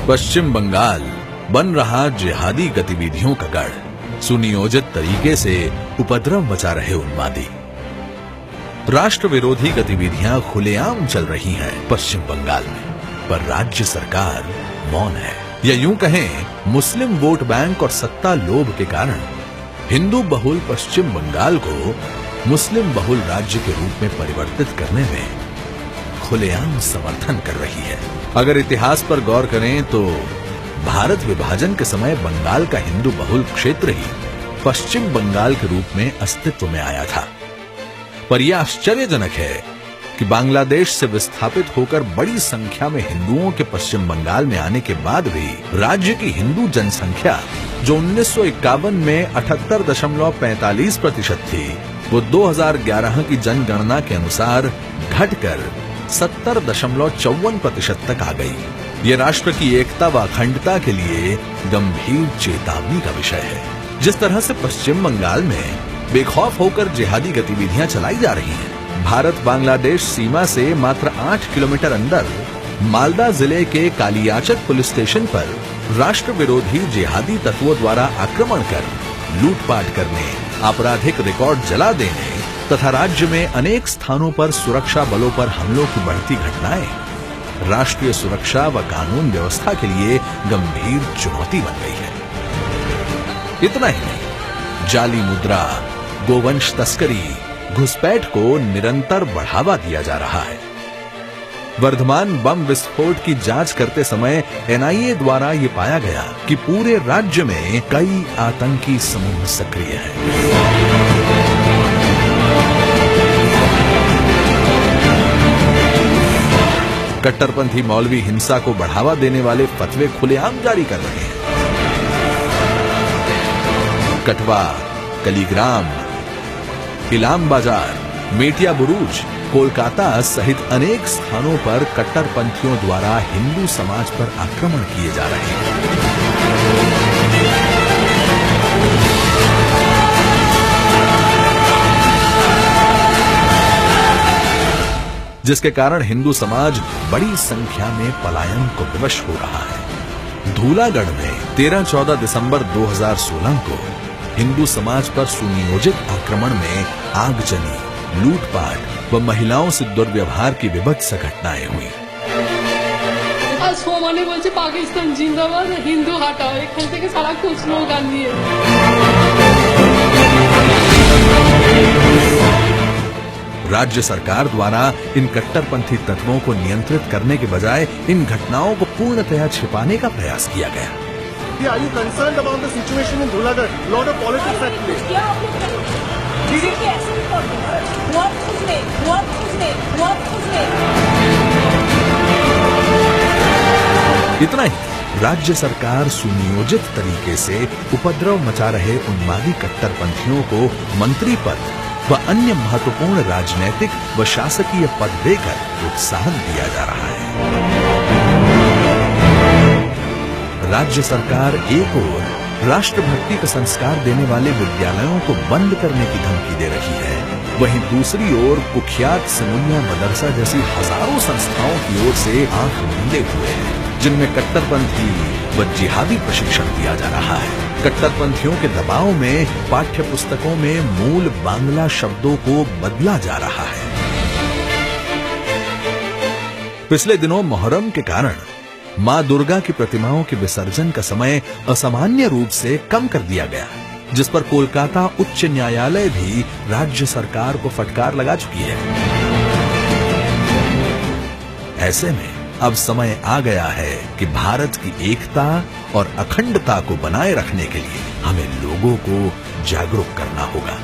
पश्चिम बंगाल बन रहा जिहादी गतिविधियों का गढ़, सुनियोजित तरीके से उपद्रव मचा रहे उन्मादी। राष्ट्र विरोधी गतिविधियां खुलेआम चल रही हैं पश्चिम बंगाल में, पर राज्य सरकार मौन है। या यूं कहें, मुस्लिम वोट बैंक और सत्ता लोभ के कारण हिंदू बहुल पश्चिम बंगाल को मुस्लिम बहुल राज्य के रूप में परिवर्तित करने में खुलेआम समर्थन कर रही है। अगर इतिहास पर गौर करें तो भारत विभाजन के समय बंगाल का हिंदू बहुल क्षेत्र ही पश्चिम बंगाल के रूप में अस्तित्व में आया था। पर यह आश्चर्यजनक है कि बांग्लादेश से विस्थापित होकर बड़ी संख्या में हिंदुओं के पश्चिम बंगाल में आने के बाद भी राज्य की हिंदू जनसंख्या, जो 1951 में 78.45% थी, वो 2011 की जनगणना के अनुसार घटकर 70.54% तक आ गई। ये राष्ट्र की एकता व अखंडता के लिए गंभीर चेतावनी का विषय है। जिस तरह से पश्चिम बंगाल में बेखौफ होकर जिहादी गतिविधियां चलाई जा रही हैं, भारत बांग्लादेश सीमा से मात्र 8 किलोमीटर अंदर मालदा जिले के कालियाचक पुलिस स्टेशन पर राष्ट्र विरोधी जिहादी तत्वों द्वारा आक्रमण कर लूटपाट करने, आपराधिक रिकॉर्ड जला देने तथा राज्य में अनेक स्थानों पर सुरक्षा बलों पर हमलों की बढ़ती घटनाएं राष्ट्रीय सुरक्षा व कानून व्यवस्था के लिए गंभीर चुनौती बन गई है। इतना ही नहीं, जाली मुद्रा, गोवंश तस्करी, घुसपैठ को निरंतर बढ़ावा दिया जा रहा है। वर्धमान बम विस्फोट की जांच करते समय एनआईए द्वारा ये पाया गया कि पूरे राज्य में कई आतंकी समूह सक्रिय हैं। कट्टरपंथी मौलवी हिंसा को बढ़ावा देने वाले फतवे खुलेआम जारी कर रहे हैं। कठवा, कलीग्राम, इलाम बाजार, मेटिया बुरूज, कोलकाता सहित अनेक स्थानों पर कट्टरपंथियों द्वारा हिंदू समाज पर आक्रमण किए जा रहे हैं। जिसके कारण हिंदू समाज बड़ी संख्या में पलायन को विवश हो रहा है। धूलागढ़ में 13-14 दिसंबर 2016 को हिंदू समाज पर सुनियोजित आक्रमण में आगजनी, लूटपाट व महिलाओं से दुर्व्यवहार की विभत्स घटनाएं हुई। आज सोमाने बोलছে पाकिस्तान जिंदाबाद, हिंदू हटाओ, এখান থেকে সারা কুছ স্লোগান দিয়ে। राज्य सरकार द्वारा इन कट्टरपंथी तत्वों को नियंत्रित करने के बजाय इन घटनाओं को पूर्णतया छिपाने का प्रयास किया गया। Are you concerned about the situation in Dhulagarh? Lot of politics at play. इतना ही, राज्य सरकार सुनियोजित तरीके से उपद्रव मचा रहे उन्मादी कट्टरपंथियों को मंत्री पद व अन्य महत्वपूर्ण राजनैतिक व शासकीय पद देकर प्रोत्साहन दिया जा रहा है। राज्य सरकार एक ओर राष्ट्रभक्ति का संस्कार देने वाले विद्यालयों को बंद करने की धमकी दे रही है, वहीं दूसरी ओर कुख्यात समूनिया मदरसा जैसी हजारों संस्थाओं की ओर से आंख मूंदे हुए हैं, जिनमें कट्टरपंथी व जिहादी प्रशिक्षण दिया जा रहा है। कट्टरपंथियों के दबाव में पाठ्य पुस्तकों में मूल बांग्ला शब्दों को बदला जा रहा है। पिछले दिनों मोहर्रम के कारण मां दुर्गा की प्रतिमाओं के विसर्जन का समय असामान्य रूप से कम कर दिया गया, जिस पर कोलकाता उच्च न्यायालय भी राज्य सरकार को फटकार लगा चुकी है। ऐसे में अब समय आ गया है कि भारत की एकता और अखंडता को बनाए रखने के लिए हमें लोगों को जागरूक करना होगा।